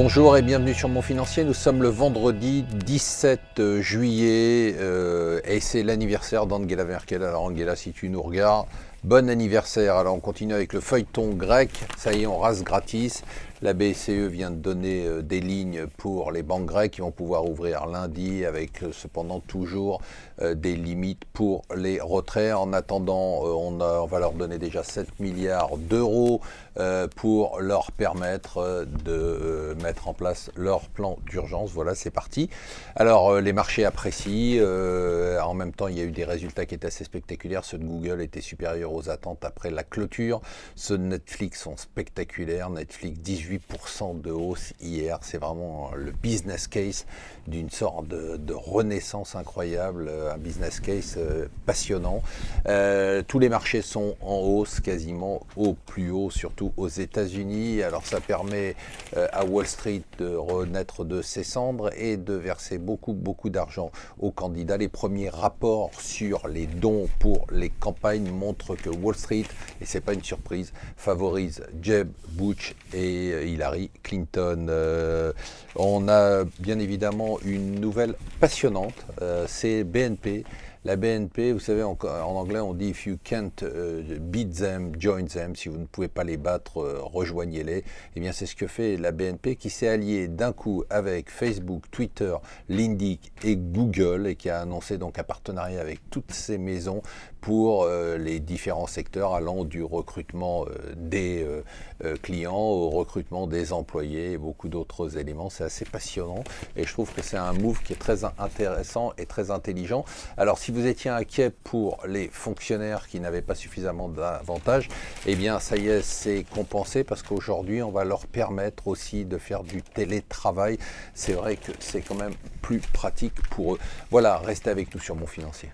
Bonjour et bienvenue sur Mon Financier. Nous sommes le vendredi 17 juillet et c'est l'anniversaire d'Angela Merkel. Alors Angela, si tu nous regardes, bon anniversaire. Alors on continue avec le feuilleton grec. Ça y est, on rase gratis. La BCE vient de donner des lignes pour les banques grecques qui vont pouvoir ouvrir lundi avec cependant toujours des limites pour les retraits. En attendant, on va leur donner déjà 7 milliards d'euros pour leur permettre de mettre en place leur plan d'urgence. Voilà, c'est parti. Alors, les marchés apprécient. En même temps, il y a eu des résultats qui étaient assez spectaculaires. Ceux de Google étaient supérieurs aux attentes après la clôture. Ceux de Netflix sont spectaculaires. Netflix, 18% de hausse hier. C'est vraiment le business case d'une sorte de renaissance incroyable. Un business case passionnant. Tous les marchés sont en hausse, quasiment au plus haut, surtout aux États-Unis. Alors ça permet à Wall Street de renaître de ses cendres et de verser beaucoup d'argent aux candidats. Les premiers rapports sur les dons pour les campagnes montrent que Wall Street, et c'est pas une surprise, favorise Jeb Bush et Hillary Clinton. On a bien évidemment une nouvelle passionnante, c'est BNP. La BNP, vous savez, en anglais, on dit « if you can't beat them, join them ». Si vous ne pouvez pas les battre, rejoignez-les. Eh bien, c'est ce que fait la BNP qui s'est alliée d'un coup avec Facebook, Twitter, LinkedIn et Google et qui a annoncé donc un partenariat avec toutes ces maisons pour les différents secteurs allant du recrutement des clients au recrutement des employés et beaucoup d'autres éléments. C'est assez passionnant et je trouve que c'est un move qui est très intéressant et très intelligent. Alors, si vous étiez inquiet pour les fonctionnaires qui n'avaient pas suffisamment d'avantages, eh bien ça y est, c'est compensé parce qu'aujourd'hui on va leur permettre aussi de faire du télétravail. C'est vrai que c'est quand même plus pratique pour eux. Voilà, restez avec nous sur Mon Financier.